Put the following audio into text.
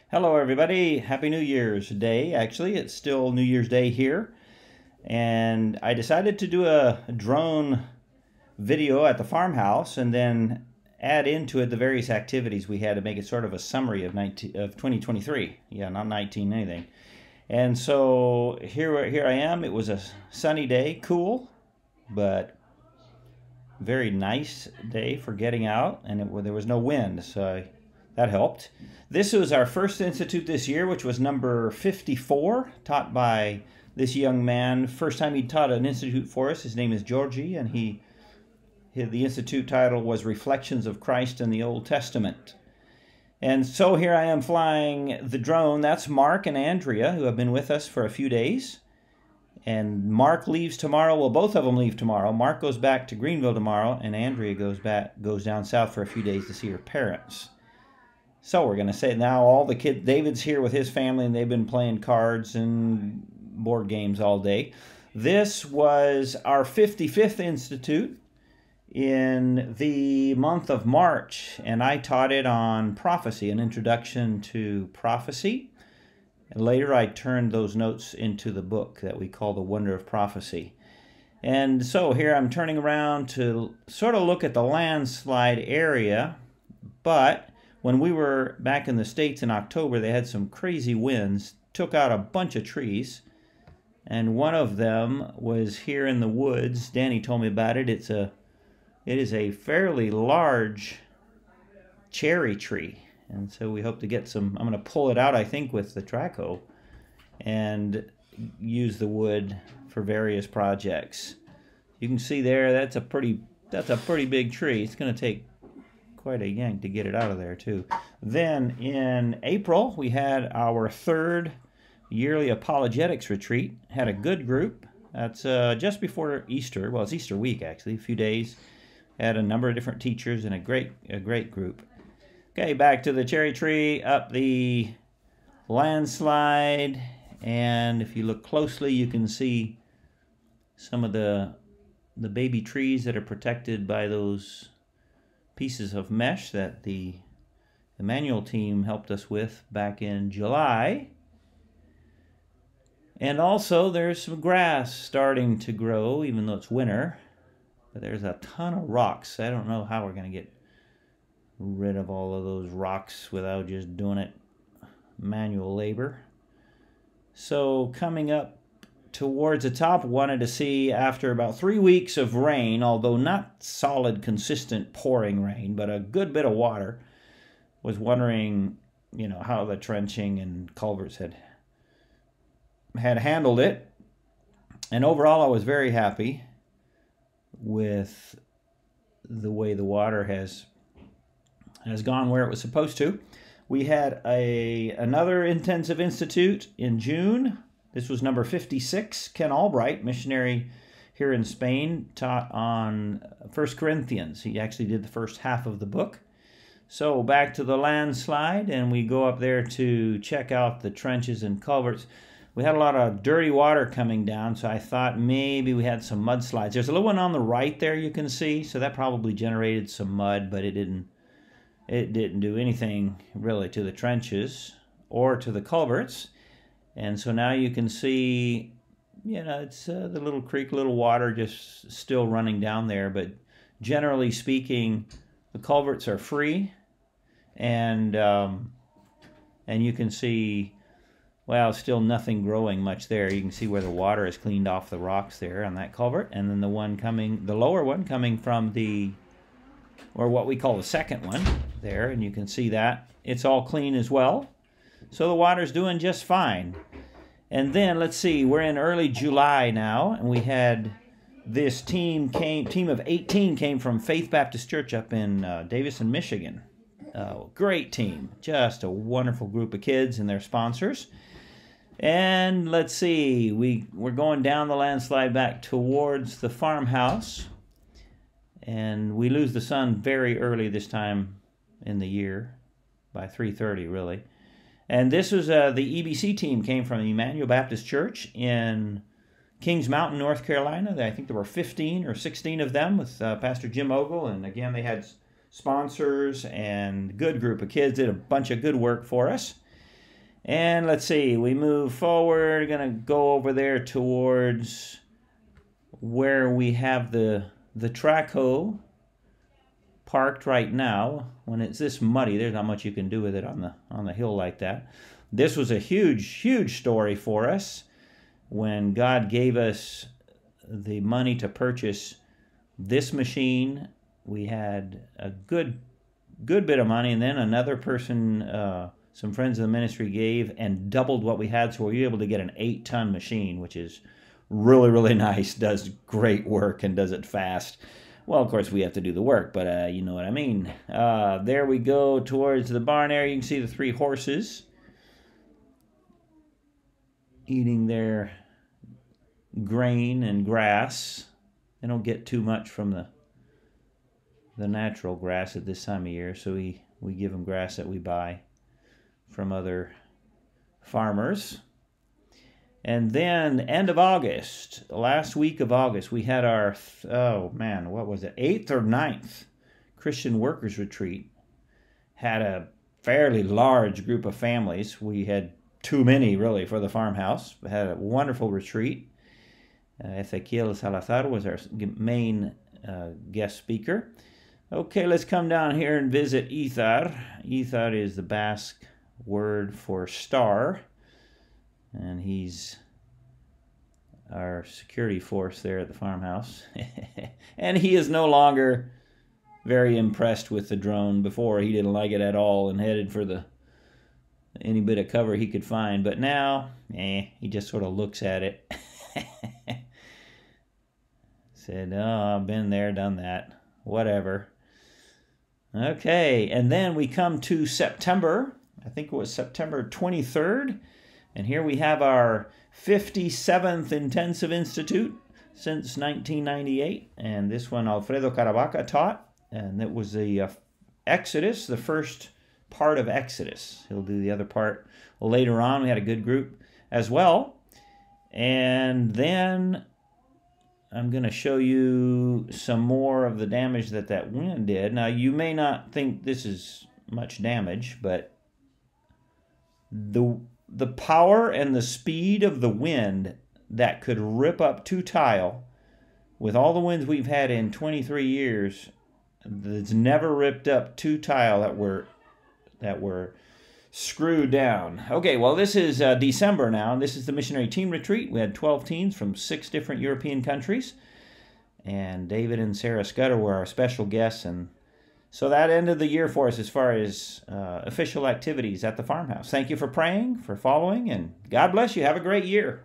Hello, everybody. Happy New Year's Day. Actually, it's still New Year's Day here. And I decided to do a drone video at the farmhouse and then add into it the various activities we had to make it sort of a summary of 2023. Yeah, not 19 anything. And so here I am. It was a sunny day, cool, but very nice day for getting out, and there was no wind, so that helped. This was our first institute this year, which was number 54, taught by this young man. First time he taught an institute for us. His name is Georgie, and the institute title was Reflections of Christ in the Old Testament. And so here I am flying the drone. That's Mark and Andrea, who have been with us for a few days. And Mark leaves tomorrow. Well, both of them leave tomorrow. Mark goes back to Greenville tomorrow, and Andrea goes down south for a few days to see her parents. So we're going to say now all the kids, David's here with his family, and they've been playing cards and board games all day. This was our 55th institute in the month of March, and I taught it on prophecy, an introduction to prophecy. And later I turned those notes into the book that we call The Wonder of Prophecy. And so here I'm turning around to sort of look at the landslide area, but when we were back in the States in October, they had some crazy winds, took out a bunch of trees, and one of them was here in the woods. Danny told me about it. It is a fairly large cherry tree, and so we hope to get some. I'm going to pull it out, I think, with the track hoe and use the wood for various projects. You can see there that's a pretty big tree. It's going to take quite a yank to get it out of there too. Then in April we had our third yearly apologetics retreat. Had a good group. That's just before Easter. Well, it's Easter week actually, a few days. Had a number of different teachers and a great group. Okay, back to the cherry tree, up the landslide, and if you look closely you can see some of the baby trees that are protected by those pieces of mesh that the manual team helped us with back in July. And also there's some grass starting to grow, even though it's winter. But there's a ton of rocks. I don't know how we're going to get rid of all of those rocks without just doing it manual labor. So coming up towards the top, wanted to see, after about 3 weeks of rain, although not solid, consistent pouring rain, but a good bit of water, was wondering, how the trenching and culverts had handled it. And overall, I was very happy with the way the water has gone where it was supposed to. We had another intensive institute in June. This was number 56. Ken Albright, missionary here in Spain, taught on 1 Corinthians. He actually did the first half of the book. So back to the landslide, and we go up there to check out the trenches and culverts. We had a lot of dirty water coming down, so I thought maybe we had some mudslides. There's a little one on the right there you can see, so that probably generated some mud, but it didn't do anything really to the trenches or to the culverts. And so now you can see, it's the little creek, little water just still running down there. But generally speaking, the culverts are free. And you can see, well, still nothing growing much there. You can see where the water has cleaned off the rocks there on that culvert. And then the lower one coming from or what we call the second one there. And you can see that it's all clean as well. So the water's doing just fine. And then, let's see, we're in early July now, and we had this team of 18 came from Faith Baptist Church up in Davison, Michigan. Great team. Just a wonderful group of kids and their sponsors. And let's see, we're going down the landslide back towards the farmhouse. And we lose the sun very early this time in the year, by 3:30 really. And this was the EBC team came from the Emmanuel Baptist Church in Kings Mountain, North Carolina. I think there were 15 or 16 of them with Pastor Jim Ogle. And again, they had sponsors and good group of kids, did a bunch of good work for us. And let's see, we move forward, going to go over there towards where we have the track hoe parked right now. When it's this muddy, there's not much you can do with it on the hill like that. This was a huge story for us when God gave us the money to purchase this machine. We had a good bit of money, and then another person, some friends of the ministry, gave and doubled what we had, so we were able to get an 8-ton machine, which is really nice, does great work, and does it fast. Well, of course, we have to do the work, but you know what I mean. There we go towards the barn area. You can see the 3 horses eating their grain and grass. They don't get too much from the natural grass at this time of year, so we give them grass that we buy from other farmers. And then end of August, last week of August, we had our, what was it, 8th or 9th Christian Workers Retreat. Had a fairly large group of families. We had too many, really, for the farmhouse. We had a wonderful retreat. Ezequiel Salazar was our main guest speaker. Okay, let's come down here and visit Ithar. Ithar is the Basque word for star, and he's our security force there at the farmhouse. And he is no longer very impressed with the drone. Before, he didn't like it at all and headed for any bit of cover he could find, but now he just sort of looks at it. Said, oh, I've been there, done that, whatever. Okay, and then we come to September. I think it was September 23rd. And here we have our 57th Intensive Institute since 1998. And this one Alfredo Caravaca taught. And it was the Exodus, the first part of Exodus. He'll do the other part later on. We had a good group as well. And then I'm going to show you some more of the damage that wind did. Now, you may not think this is much damage, but the power and the speed of the wind that could rip up 2 tile, with all the winds we've had in 23 years, it's never ripped up 2 tile that were screwed down. Okay, well, this is December now, and this is the missionary teen retreat. We had 12 teens from 6 different European countries, and David and Sarah Scudder were our special guests, and so that ended the year for us as far as official activities at the farmhouse. Thank you for praying, for following, and God bless you. Have a great year.